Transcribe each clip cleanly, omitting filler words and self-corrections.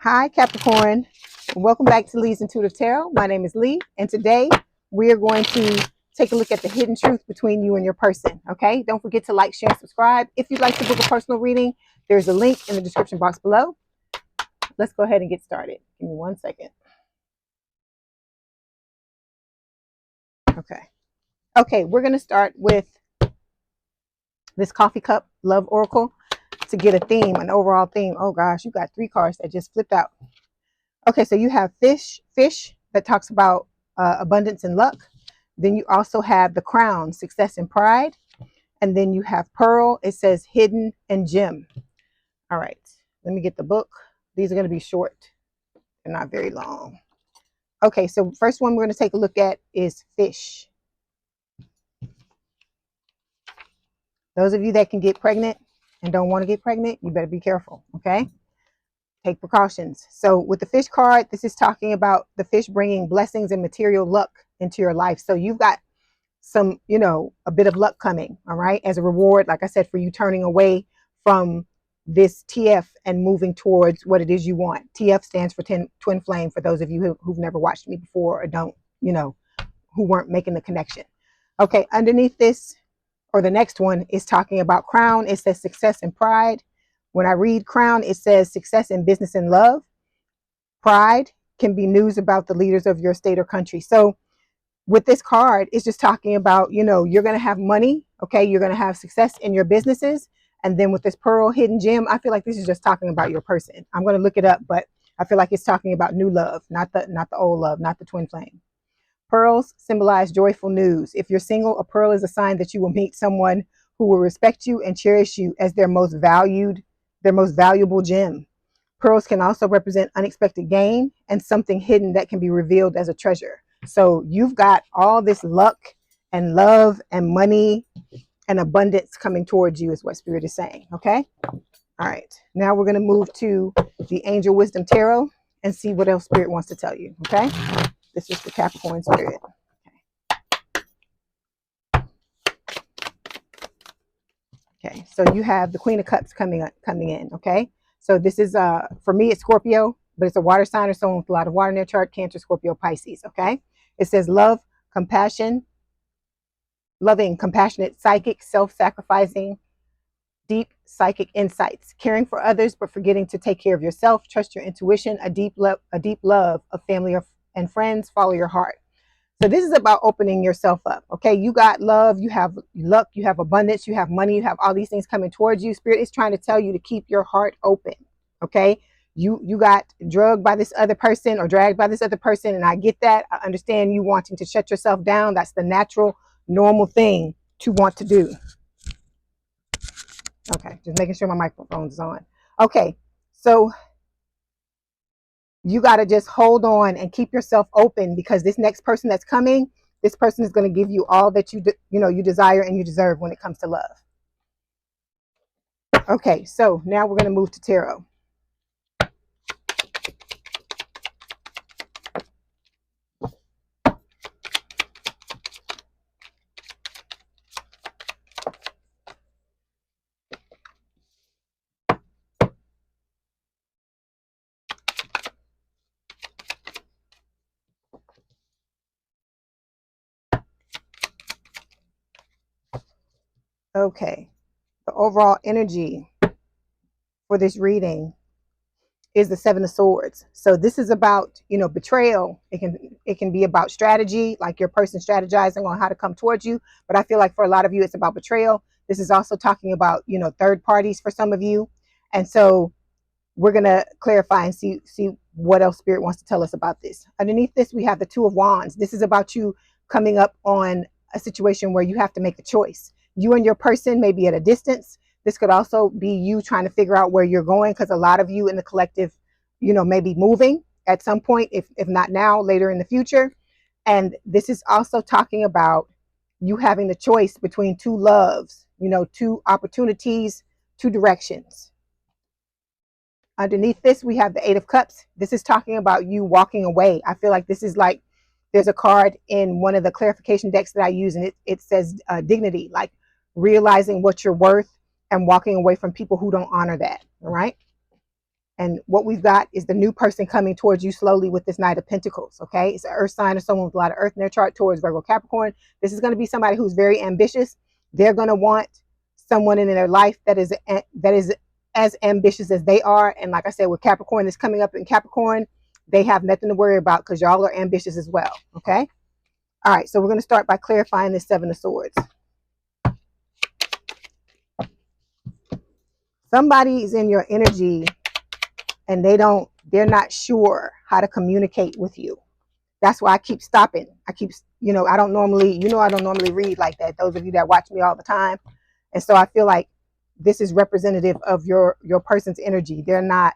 Hi, Capricorn. Welcome back to Leigh's Intuitive Tarot. My name is Leigh, and today we are going to take a look at the hidden truth between you and your person. Okay, don't forget to like, share, and subscribe. If you'd like to book a personal reading, there's a link in the description box below. Let's go ahead and get started. Give me 1 second. Okay, we're going to start with this coffee cup love oracle to get a theme, an overall theme. Oh gosh, you got 3 cards that just flipped out. Okay, so you have fish that talks about abundance and luck. Then you also have the crown, success and pride. And then you have pearl. It says hidden and gem. All right, let me get the book. These are going to be short. They're not very long. Okay, so first one we're going to take a look at is fish. Those of you that can get pregnant and don't want to get pregnant, you better be careful, okay? Take precautions. So with the fish card, this is talking about the fish bringing blessings and material luck into your life. So you've got some, a bit of luck coming, all right, as a reward, like I said, for you turning away from this TF and moving towards what it is you want. TF stands for twin flame, for those of you who've never watched me before or don't, who weren't making the connection. Okay, underneath this, or the next one, is talking about crown. It says success and pride. When I read crown, it says success in business and love. Pride can be news about the leaders of your state or country. So with this card, it's just talking about, you're going to have money. Okay, you're going to have success in your businesses. And then with this pearl hidden gem, I feel like this is just talking about your person. I'm going to look it up, but I feel like it's talking about new love, not the old love, not the twin flame. Pearls symbolize joyful news. If you're single, a pearl is a sign that you will meet someone who will respect you and cherish you as their most valuable gem. Pearls can also represent unexpected gain and something hidden that can be revealed as a treasure. So you've got all this luck and love and money and abundance coming towards you is what Spirit is saying. Okay. All right. Now we're going to move to the Angel Wisdom Tarot and see what else Spirit wants to tell you. Okay. This is the Capricorn Spirit. Okay. So you have the Queen of Cups coming in. Okay. So this is, for me, it's Scorpio, but it's a water sign or someone with a lot of water in their chart: Cancer, Scorpio, Pisces. Okay. It says love, compassion, loving, compassionate, psychic, self-sacrificing, deep psychic insights, caring for others, but forgetting to take care of yourself. Trust your intuition, a deep love of family and friends. Follow your heart. So this is about opening yourself up. Okay. You got love, you have luck, you have abundance, you have money, you have all these things coming towards you. Spirit is trying to tell you to keep your heart open. Okay. You got drugged by this other person or dragged by this other person. And I get that. I understand you wanting to shut yourself down. That's the natural, normal thing to want to do. Okay. Just making sure my microphone is on. Okay. So you got to just hold on and keep yourself open, because this next person that's coming, this person is going to give you all that you desire and you deserve when it comes to love. Okay, so now we're going to move to tarot. Okay, the overall energy for this reading is the Seven of Swords. So this is about, betrayal. It can be about strategy, like your person strategizing on how to come towards you. But I feel like for a lot of you, it's about betrayal. This is also talking about, third parties for some of you. And so we're going to clarify and see what else Spirit wants to tell us about this. Underneath this, we have the Two of Wands. This is about you coming up on a situation where you have to make a choice. You and your person may be at a distance. This could also be you trying to figure out where you're going, because a lot of you in the collective, may be moving at some point, if not now, later in the future. And this is also talking about you having the choice between two loves, two opportunities, two directions. Underneath this, we have the Eight of Cups. This is talking about you walking away. I feel like this is like, there's a card in one of the clarification decks that I use, and it says dignity, like realizing what you're worth and walking away from people who don't honor that. All right. And what we've got is the new person coming towards you slowly with this Knight of Pentacles, okay? It's an earth sign or someone with a lot of earth in their chart towards Virgo, Capricorn. This is going to be somebody who's very ambitious. They're going to want someone in their life that is as ambitious as they are. And like I said, with Capricorn, that's coming up in Capricorn, they have nothing to worry about because y'all are ambitious as well, okay? All right, so we're going to start by clarifying this Seven of Swords. Somebody's in your energy and they're not sure how to communicate with you. That's why I keep stopping. I don't normally read like that. Those of you that watch me all the time. And so I feel like this is representative of your person's energy. They're not,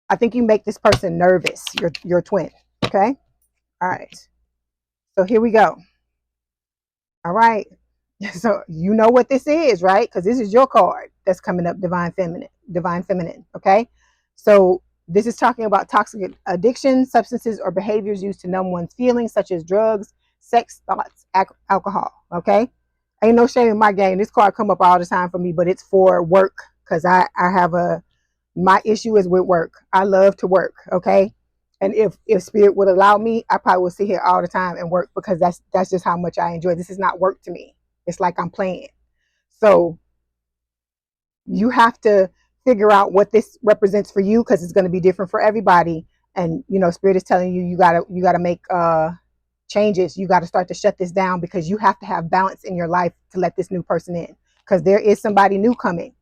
I think you make this person nervous, your twin. Okay. All right. So here we go. All right. So you know what this is, right? Because this is your card that's coming up, Divine Feminine. Okay. So this is talking about toxic addiction, substances or behaviors used to numb one's feelings, such as drugs, sex, thoughts, alcohol. Okay. Ain't no shame in my game. This card come up all the time for me, but it's for work because I have my issue is with work. I love to work. Okay. And if spirit would allow me, I probably would sit here all the time and work because that's just how much I enjoy. This is not work to me. It's like I'm playing. So you have to figure out what this represents for you because it's going to be different for everybody. And spirit is telling you gotta make changes. You got to start to shut this down because you have to have balance in your life to let this new person in, because there is somebody new coming,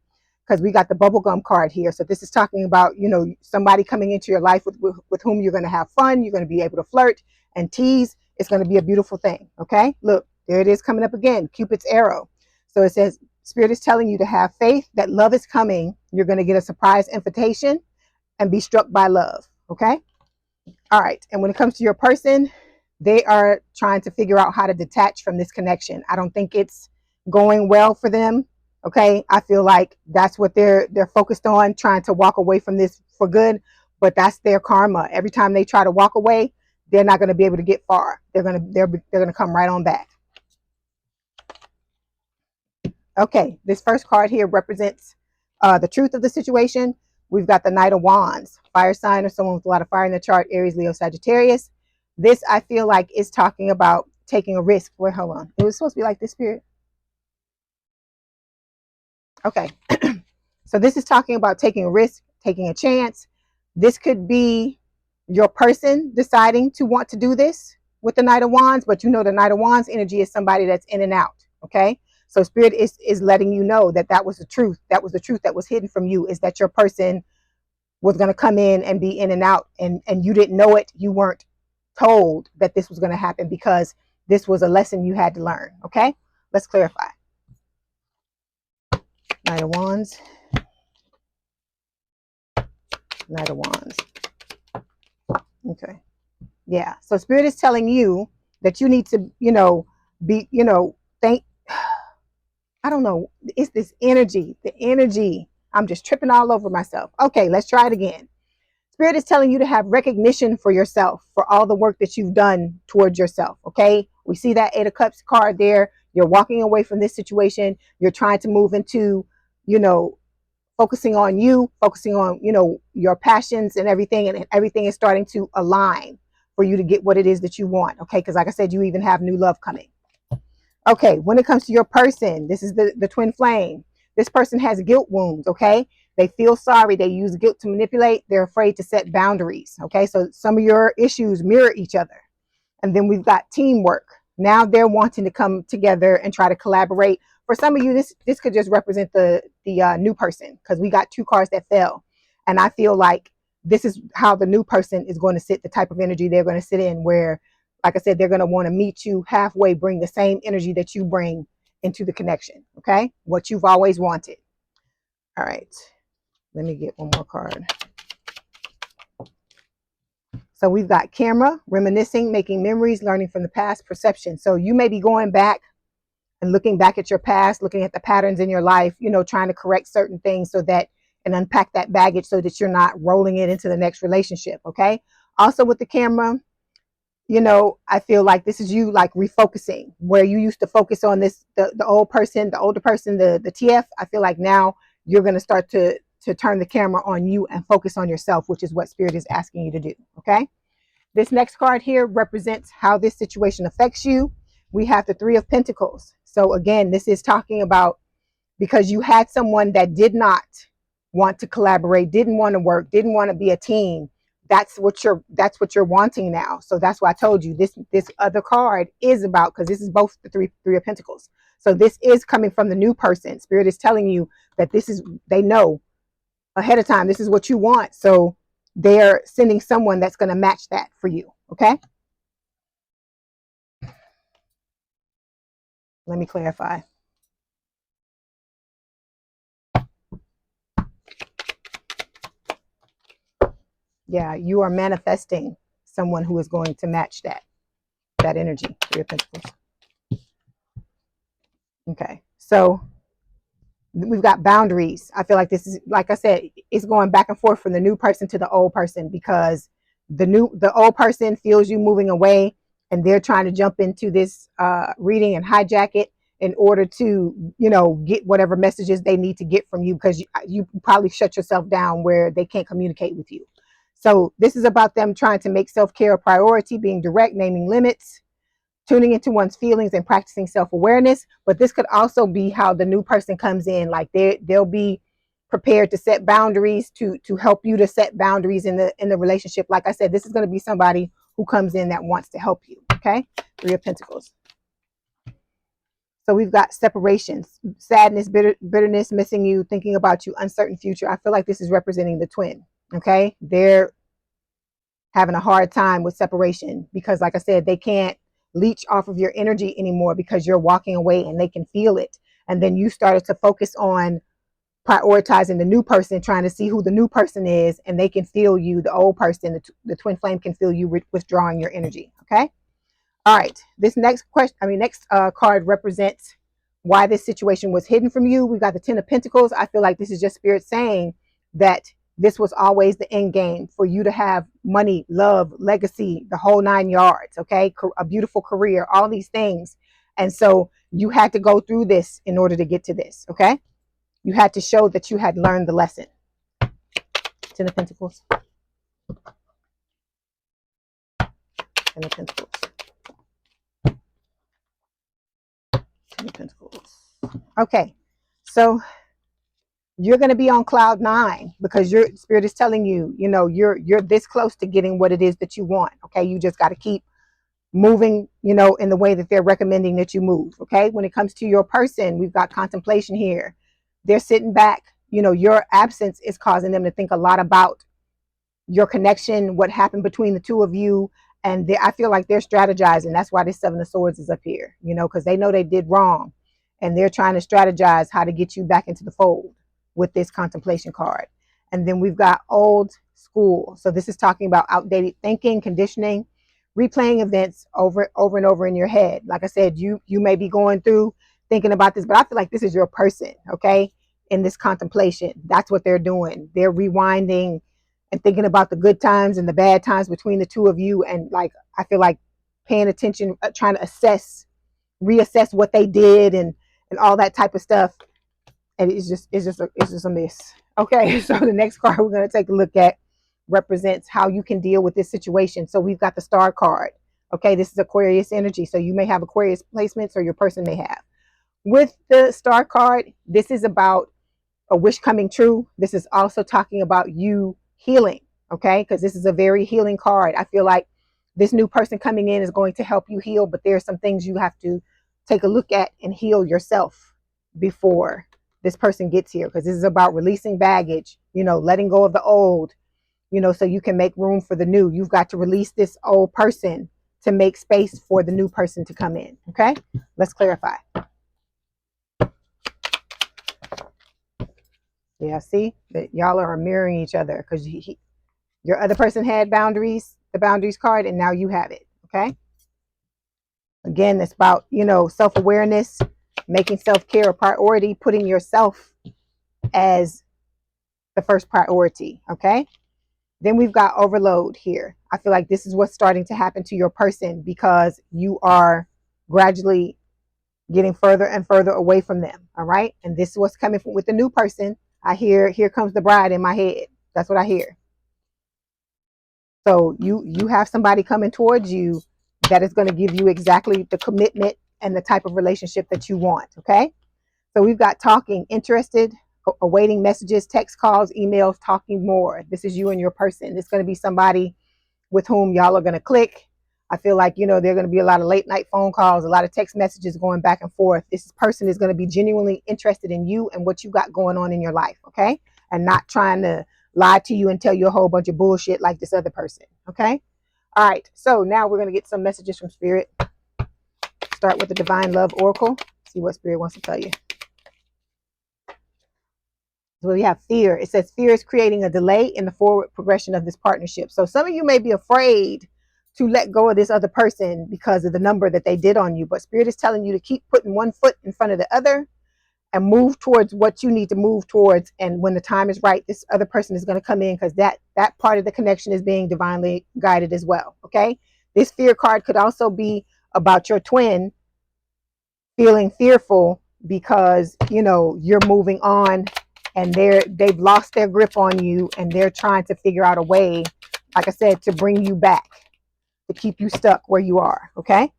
because we got the bubblegum card here. So this is talking about somebody coming into your life with whom you're going to have fun. You're going to be able to flirt and tease. It's going to be a beautiful thing. Okay, look, there it is coming up again, Cupid's arrow. So it says spirit is telling you to have faith that love is coming. You're going to get a surprise invitation and be struck by love. Okay. All right. And when it comes to your person, they are trying to figure out how to detach from this connection. I don't think it's going well for them. Okay. I feel like that's what they're focused on, trying to walk away from this for good, but that's their karma. Every time they try to walk away, they're not going to be able to get far. They're going to come right on back. Okay. This first card here represents the truth of the situation. We've got the Knight of Wands, fire sign or someone with a lot of fire in the chart, Aries, Leo, Sagittarius. This, I feel like, is talking about taking a risk. Wait, hold on. It was supposed to be like this, spirit. Okay. So this is talking about taking a risk, taking a chance. This could be your person deciding to want to do this with the Knight of Wands, but the Knight of Wands energy is somebody that's in and out. Okay. So spirit is letting you know that was the truth. That was the truth that was hidden from you, is that your person was going to come in and be in and out, and you didn't know it. You weren't told that this was going to happen because this was a lesson you had to learn. Okay, let's clarify. Knight of Wands. Knight of Wands. Okay. Yeah. So spirit is telling you that you need to, think. I don't know. It's this energy. The energy. I'm just tripping all over myself. Okay, let's try it again. Spirit is telling you to have recognition for yourself, for all the work that you've done towards yourself. Okay. We see that Eight of Cups card there. You're walking away from this situation. You're trying to move into, focusing on you, focusing on, your passions and everything is starting to align for you to get what it is that you want. Okay. Because like I said, you even have new love coming. Okay. When it comes to your person, this is the twin flame. This person has guilt wounds. Okay. They feel sorry. They use guilt to manipulate. They're afraid to set boundaries. Okay. So some of your issues mirror each other. And then we've got teamwork. Now they're wanting to come together and try to collaborate. For some of you, this could just represent the new person, because we got two cards that fell. And I feel like this is how the new person is going to sit, the type of energy they're going to sit in, where, like I said, they're going to want to meet you halfway, bring the same energy that you bring into the connection. Okay. What you've always wanted. All right. Let me get one more card. So we've got camera, reminiscing, making memories, learning from the past, perception. So you may be going back and looking back at your past, looking at the patterns in your life, trying to correct certain things and unpack that baggage so that you're not rolling it into the next relationship. Okay. Also with the camera, I feel like this is you like refocusing, where you used to focus on the older person, the TF. I feel like now you're going to start to to turn the camera on you and focus on yourself, which is what Spirit is asking you to do. Okay. This next card here represents how this situation affects you. We have the Three of Pentacles. So again, this is talking about because you had someone that did not want to collaborate, didn't want to work, didn't want to be a team. That's what you're wanting now. So that's why I told you this other card is about, because this is both the three of Pentacles. So this is coming from the new person. Spirit is telling you that they know ahead of time this is what you want. So they're sending someone that's going to match that for you. Okay. Let me clarify. Yeah, you are manifesting someone who is going to match that energy. Three of Pentacles. Okay, so we've got boundaries. I feel like this is, like I said, it's going back and forth from the new person to the old person, because the old person feels you moving away, and they're trying to jump into this reading and hijack it in order to, get whatever messages they need to get from you, because you probably shut yourself down where they can't communicate with you. So this is about them trying to make self-care a priority, being direct, naming limits, tuning into one's feelings, and practicing self-awareness. But this could also be how the new person comes in, like they'll be prepared to set boundaries, to help you to set boundaries in the relationship. Like I said, this is going to be somebody who comes in that wants to help you. Okay, Three of Pentacles. So we've got separations, sadness, bitterness, missing you, thinking about you, uncertain future. I feel like this is representing the twin. Okay, they're having a hard time with separation because, like I said, they can't leech off of your energy anymore because you're walking away and they can feel it. And then you started to focus on prioritizing the new person, trying to see who the new person is, and they can feel you, the old person, the twin flame can feel you withdrawing your energy. Okay. All right. This next card represents why this situation was hidden from you. We got the Ten of Pentacles. I feel like this is just Spirit saying that this was always the end game for you to have money, love, legacy, the whole 9 yards. Okay. A beautiful career, all these things. And so you had to go through this in order to get to this. Okay. You had to show that you had learned the lesson. Ten of Pentacles. Ten of Pentacles. Ten of Pentacles. Okay. So you're going to be on cloud 9 because your Spirit is telling you, you're this close to getting what it is that you want. Okay. You just got to keep moving, in the way that they're recommending that you move. Okay. When it comes to your person, we've got contemplation here. They're sitting back. Your absence is causing them to think a lot about your connection, what happened between the two of you. And I feel like they're strategizing. That's why this Seven of Swords is up here, because they know they did wrong. And they're trying to strategize how to get you back into the fold with this contemplation card. And then we've got old school. So this is talking about outdated thinking, conditioning, replaying events over and over in your head. Like I said, you may be going through thinking about this, but I feel like this is your person. Okay. In this contemplation, that's what they're doing. They're rewinding and thinking about the good times and the bad times between the two of you. And like, I feel like paying attention, trying to reassess what they did and all that type of stuff. And it's just a mess. Okay. So the next card we're going to take a look at represents how you can deal with this situation. So we've got the Star card. Okay. This is Aquarius energy. So you may have Aquarius placements, or your person may have. With the Star card, this is about a wish coming true. This is also talking about you healing. Okay. Because this is a very healing card. I feel like this new person coming in is going to help you heal, but there are some things you have to take a look at and heal yourself before this person gets here, because this is about releasing baggage, letting go of the old, so you can make room for the new. You've got to release this old person to make space for the new person to come in. Okay, let's clarify. Yeah, see that y'all are mirroring each other, because your other person had boundaries, the boundaries card, and now you have it. Okay, again, it's about self-awareness, making self-care a priority, putting yourself as the first priority. Okay. Then we've got overload here. I feel like this is what's starting to happen to your person, because you are gradually getting further and further away from them. All right. And this is what's coming with the new person. I hear, here comes the bride in my head. That's what I hear. So you have somebody coming towards you that is going to give you exactly the commitment and the type of relationship that you want. Okay. So we've got talking, interested, awaiting messages, text calls, emails, talking more. This is you and your person. It's going to be somebody with whom y'all are going to click. I feel like, there are going to be a lot of late night phone calls, a lot of text messages going back and forth. This person is going to be genuinely interested in you and what you got going on in your life. Okay. And not trying to lie to you and tell you a whole bunch of bullshit like this other person. Okay. All right. So now we're going to get some messages from Spirit. Start with the Divine Love Oracle. See what Spirit wants to tell you. So we have fear. It says fear is creating a delay in the forward progression of this partnership. So some of you may be afraid to let go of this other person because of the number that they did on you. But Spirit is telling you to keep putting one foot in front of the other and move towards what you need to move towards. And when the time is right, this other person is going to come in, because that part of the connection is being divinely guided as well. Okay. This fear card could also be about your twin feeling fearful because, you're moving on and they've lost their grip on you and they're trying to figure out a way, like I said, to bring you back, to keep you stuck where you are. Okay.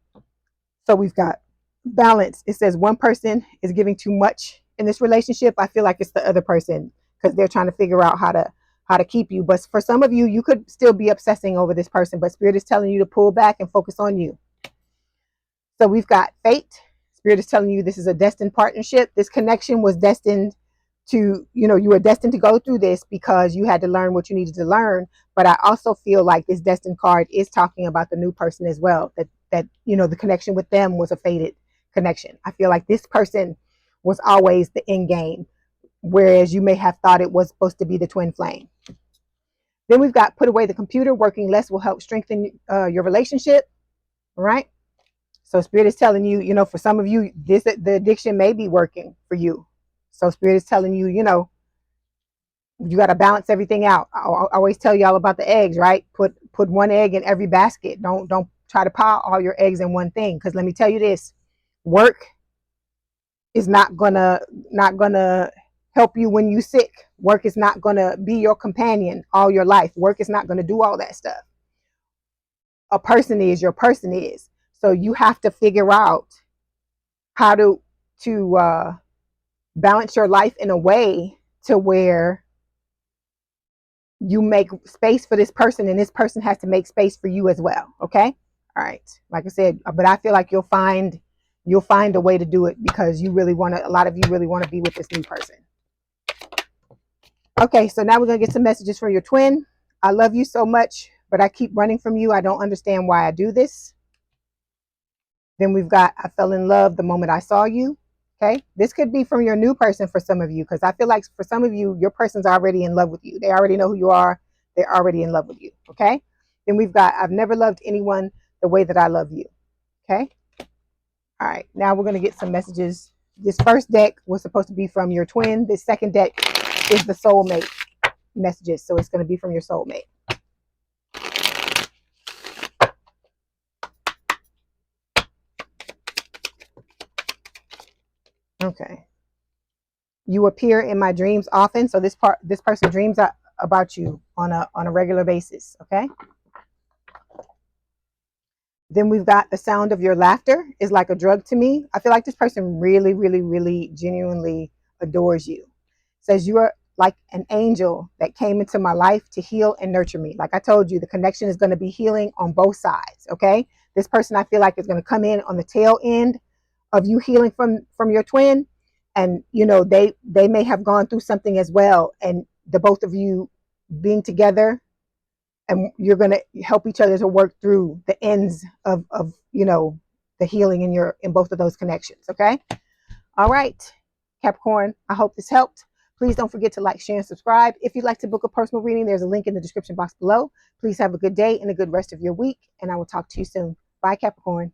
So we've got balance. It says one person is giving too much in this relationship. I feel like it's the other person because they're trying to figure out how to keep you. But for some of you, you could still be obsessing over this person, but Spirit is telling you to pull back and focus on you. So we've got fate. Spirit is telling you this is a destined partnership. This connection was destined to, you were destined to go through this because you had to learn what you needed to learn. But I also feel like this destined card is talking about the new person as well, that the connection with them was a fated connection. I feel like this person was always the end game, whereas you may have thought it was supposed to be the twin flame. Then we've got put away the computer. Working less will help strengthen your relationship. All right. So Spirit is telling you, for some of you, the addiction may be working for you. So Spirit is telling you, you got to balance everything out. I always tell y'all about the eggs, right? Put one egg in every basket. Don't try to pile all your eggs in one thing. Because let me tell you this, work is not gonna help you when you're sick. Work is not gonna be your companion all your life. Work is not gonna do all that stuff. A person is, your person is. So you have to figure out how to balance your life in a way to where you make space for this person and this person has to make space for you as well. Okay. All right. Like I said, but I feel like you'll find a way to do it because a lot of you really want to be with this new person. Okay. So now we're going to get some messages from your twin. I love you so much, but I keep running from you. I don't understand why I do this. Then we've got, I fell in love the moment I saw you. Okay. This could be from your new person for some of you, because I feel like for some of you, your person's already in love with you. They already know who you are. They're already in love with you. Okay. Then we've got, I've never loved anyone the way that I love you. Okay. All right. Now we're going to get some messages. This first deck was supposed to be from your twin. This second deck is the soulmate messages. So it's going to be from your soulmate. Okay. You appear in my dreams often. So this person dreams about you on a regular basis. Okay. Then we've got the sound of your laughter is like a drug to me. I feel like this person really, really, really genuinely adores you. Says you are like an angel that came into my life to heal and nurture me. Like I told you, the connection is going to be healing on both sides. Okay. This person, I feel like, is going to come in on the tail end of you healing from your twin. And, they may have gone through something as well. And the both of you being together, and you're going to help each other to work through the ends of the healing in both of those connections. Okay. All right, Capricorn, I hope this helped. Please don't forget to like, share, and subscribe. If you'd like to book a personal reading, there's a link in the description box below. Please have a good day and a good rest of your week, and I will talk to you soon. Bye, Capricorn.